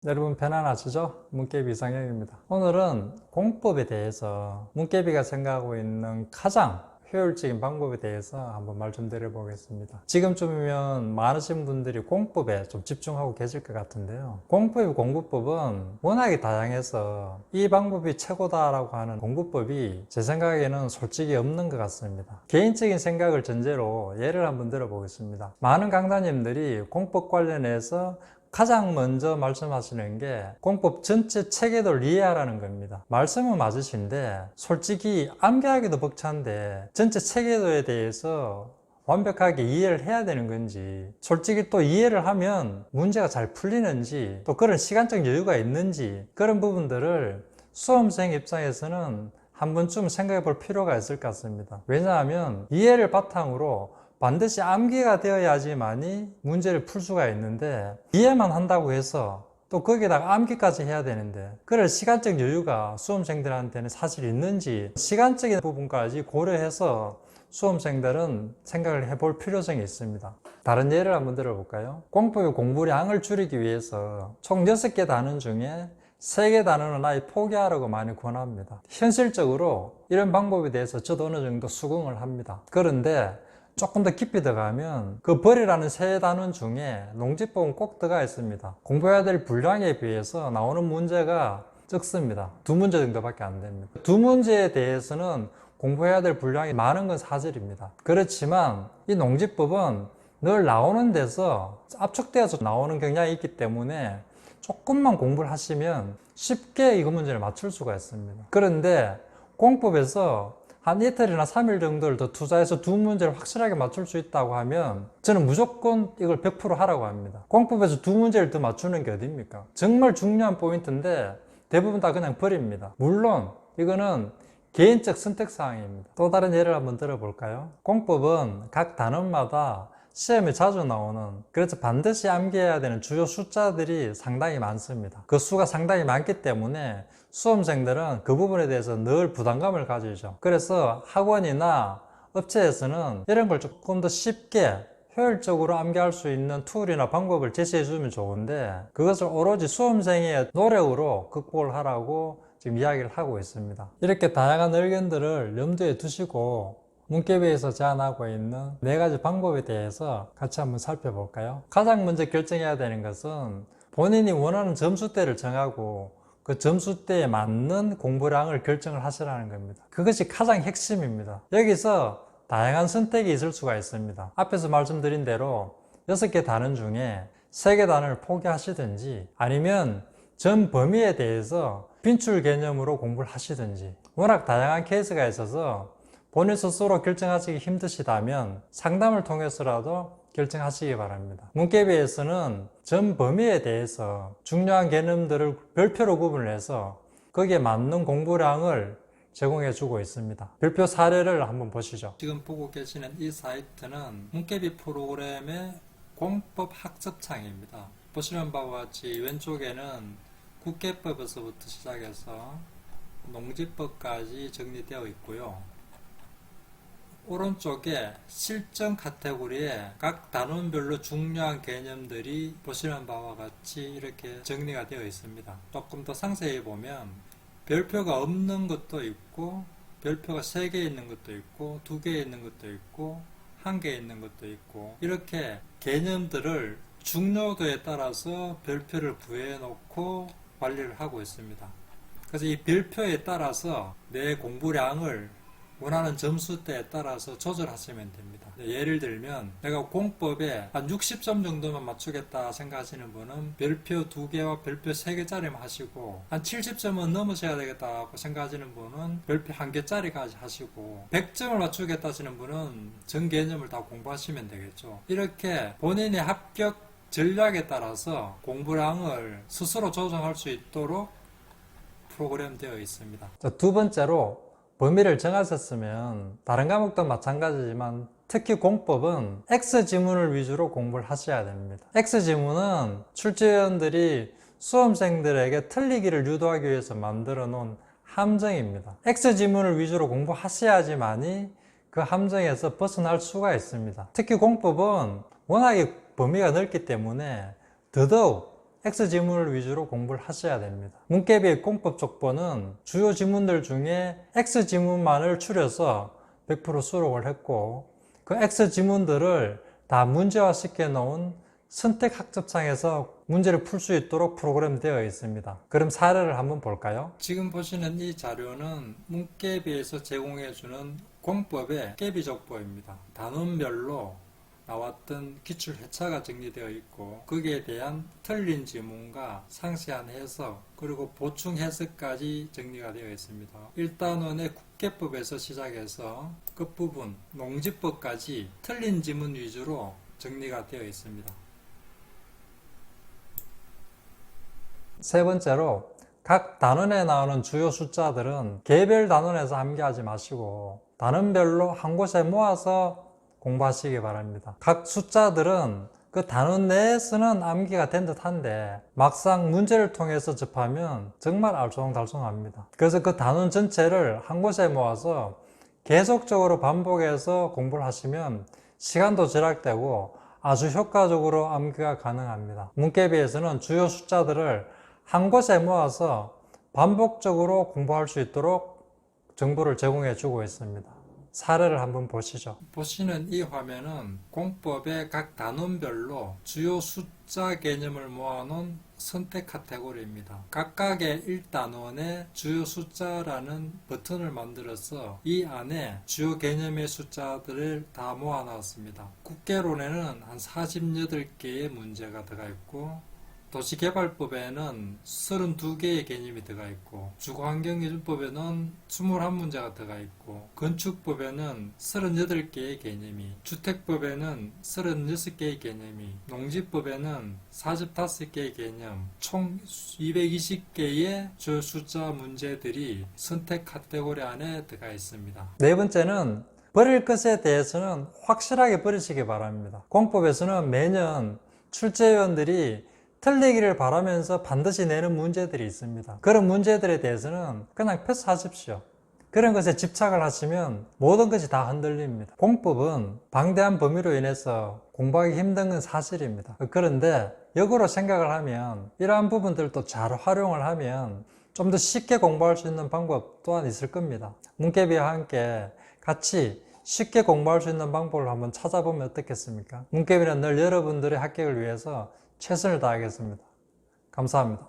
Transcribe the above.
여러분 편안하시죠? 문깨비 이상형입니다. 오늘은 공법에 대해서 문깨비가 생각하고 있는 가장 효율적인 방법에 대해서 한번 말 좀 드려보겠습니다. 지금쯤이면 많으신 분들이 공법에 좀 집중하고 계실 것 같은데요. 공법의 공부법은 워낙에 다양해서 이 방법이 최고다라고 하는 공부법이 제 생각에는 솔직히 없는 것 같습니다. 개인적인 생각을 전제로 예를 한번 들어보겠습니다. 많은 강사님들이 공법 관련해서 가장 먼저 말씀하시는 게 공법 전체 체계를 이해하라는 겁니다. 말씀은 맞으신데 솔직히 암기하기도 벅찬데 전체 체계도에 대해서 완벽하게 이해를 해야 되는 건지, 솔직히 또 이해를 하면 문제가 잘 풀리는지, 또 그런 시간적 여유가 있는지, 그런 부분들을 수험생 입장에서는 한 번쯤 생각해 볼 필요가 있을 것 같습니다. 왜냐하면 이해를 바탕으로 반드시 암기가 되어야지만이 문제를 풀 수가 있는데, 이해만 한다고 해서 또 거기에다가 암기까지 해야 되는데 그럴 시간적 여유가 수험생들한테는 사실 있는지, 시간적인 부분까지 고려해서 수험생들은 생각을 해볼 필요성이 있습니다. 다른 예를 한번 들어볼까요? 공법의 공부량을 줄이기 위해서 총 6개 단원 중에 3개 단원은 아예 포기하라고 많이 권합니다. 현실적으로 이런 방법에 대해서 저도 어느 정도 수긍을 합니다. 그런데 조금 더 깊이 들어가면 그 벌이라는 세 단원 중에 농지법은 꼭 들어가 있습니다. 공부해야 될 분량에 비해서 나오는 문제가 적습니다. 2문제 정도밖에 안 됩니다. 2문제에 대해서는 공부해야 될 분량이 많은 건 사실입니다. 그렇지만 이 농지법은 늘 나오는 데서 압축되어서 나오는 경향이 있기 때문에 조금만 공부를 하시면 쉽게 이거 문제를 맞출 수가 있습니다. 그런데 공법에서 한 이틀이나 3일 정도를 더 투자해서 2문제를 확실하게 맞출 수 있다고 하면 저는 무조건 이걸 100% 하라고 합니다. 공법에서 2문제를 더 맞추는 게 어딥니까? 정말 중요한 포인트인데 대부분 다 그냥 버립니다. 물론 이거는 개인적 선택사항입니다. 또 다른 예를 한번 들어볼까요? 공법은 각 단원마다 시험에 자주 나오는, 그래서 반드시 암기해야 되는 주요 숫자들이 상당히 많습니다. 그 수가 상당히 많기 때문에 수험생들은 그 부분에 대해서 늘 부담감을 가지죠. 그래서 학원이나 업체에서는 이런 걸 조금 더 쉽게 효율적으로 암기할 수 있는 툴이나 방법을 제시해 주면 좋은데, 그것을 오로지 수험생의 노력으로 극복을 하라고 지금 이야기를 하고 있습니다. 이렇게 다양한 의견들을 염두에 두시고 문깨비에서 제안하고 있는 4가지 방법에 대해서 같이 한번 살펴볼까요? 가장 먼저 결정해야 되는 것은 본인이 원하는 점수대를 정하고 그 점수대에 맞는 공부량을 결정을 하시라는 겁니다. 그것이 가장 핵심입니다. 여기서 다양한 선택이 있을 수가 있습니다. 앞에서 말씀드린 대로 6개 단원 중에 3개 단원을 포기하시든지, 아니면 전 범위에 대해서 빈출 개념으로 공부를 하시든지, 워낙 다양한 케이스가 있어서 본인 스스로 결정하시기 힘드시다면 상담을 통해서라도 결정하시기 바랍니다. 문깨비에서는 전 범위에 대해서 중요한 개념들을 별표로 구분을 해서 거기에 맞는 공부량을 제공해 주고 있습니다. 별표 사례를 한번 보시죠. 지금 보고 계시는 이 사이트는 문깨비 프로그램의 공법 학습창입니다. 보시는 바와 같이 왼쪽에는 국계법에서부터 시작해서 농지법까지 정리되어 있고요. 오른쪽에 실전 카테고리에 각 단원별로 중요한 개념들이 보시는 바와 같이 이렇게 정리가 되어 있습니다. 조금 더 상세히 보면 별표가 없는 것도 있고, 별표가 3개 있는 것도 있고, 2개 있는 것도 있고, 1개 있는 것도 있고, 이렇게 개념들을 중요도에 따라서 별표를 부여해 놓고 관리를 하고 있습니다. 그래서 이 별표에 따라서 내 공부량을 원하는 점수대에 따라서 조절하시면 됩니다. 예를 들면 내가 공법에 한 60점 정도만 맞추겠다 생각하시는 분은 별표 2개와 별표 3개짜리만 하시고, 한 70점은 넘으셔야 되겠다고 생각하시는 분은 별표 1개짜리까지 하시고, 100점을 맞추겠다 하시는 분은 전 개념을 다 공부하시면 되겠죠. 이렇게 본인의 합격 전략에 따라서 공부량을 스스로 조정할 수 있도록 프로그램되어 있습니다. 두 번째로, 범위를 정하셨으면 다른 과목도 마찬가지지만 특히 공법은 X지문을 위주로 공부를 하셔야 됩니다. X지문은 출제위원들이 수험생들에게 틀리기를 유도하기 위해서 만들어 놓은 함정입니다. X지문을 위주로 공부하셔야지만이 그 함정에서 벗어날 수가 있습니다. 특히 공법은 워낙에 범위가 넓기 때문에 더더욱 X 지문을 위주로 공부를 하셔야 됩니다. 문개비의 공법 족보는 주요 지문들 중에 X 지문만을 추려서 100% 수록을 했고, 그 X 지문들을 다 문제화 시켜 놓은 선택학습창에서 문제를 풀 수 있도록 프로그램되어 있습니다. 그럼 사례를 한번 볼까요? 지금 보시는 이 자료는 문개비에서 제공해주는 공법의 개비족보입니다. 단원별로 나왔던 기출 회차가 정리되어 있고, 거기에 대한 틀린 지문과 상세한 해석, 그리고 보충 해석까지 정리가 되어 있습니다. 1단원의 국계법에서 시작해서 끝부분 농지법까지 틀린 지문 위주로 정리가 되어 있습니다. 세 번째로, 각 단원에 나오는 주요 숫자들은 개별 단원에서 암기하지 마시고 단원별로 한 곳에 모아서 공부하시기 바랍니다. 각 숫자들은 그 단원 내에서는 암기가 된 듯한데 막상 문제를 통해서 접하면 정말 알쏭달쏭합니다. 그래서 그 단원 전체를 한 곳에 모아서 계속적으로 반복해서 공부를 하시면 시간도 절약되고 아주 효과적으로 암기가 가능합니다. 문개비에서는 주요 숫자들을 한 곳에 모아서 반복적으로 공부할 수 있도록 정보를 제공해 주고 있습니다. 사례를 한번 보시죠. 보시는 이 화면은 공법의 각 단원별로 주요 숫자 개념을 모아놓은 선택 카테고리입니다. 각각의 1단원에 주요 숫자라는 버튼을 만들어서 이 안에 주요 개념의 숫자들을 다 모아놨습니다. 국계론에는 한 48개의 문제가 들어가 있고, 도시개발법에는 32개의 개념이 들어가 있고, 주거환경기준법에는 21문제가 들어가 있고, 건축법에는 38개의 개념이, 주택법에는 36개의 개념이, 농지법에는 45개의 개념, 총 220개의 주 숫자 문제들이 선택 카테고리 안에 들어가 있습니다. 네 번째는 버릴 것에 대해서는 확실하게 버리시기 바랍니다. 공법에서는 매년 출제위원들이 틀리기를 바라면서 반드시 내는 문제들이 있습니다. 그런 문제들에 대해서는 그냥 패스하십시오. 그런 것에 집착을 하시면 모든 것이 다 흔들립니다. 공법은 방대한 범위로 인해서 공부하기 힘든 건 사실입니다. 그런데 역으로 생각을 하면 이러한 부분들도 잘 활용을 하면 좀 더 쉽게 공부할 수 있는 방법 또한 있을 겁니다. 문개비와 함께 같이 쉽게 공부할 수 있는 방법을 한번 찾아보면 어떻겠습니까? 문개비는 늘 여러분들의 합격을 위해서 최선을 다하겠습니다. 감사합니다.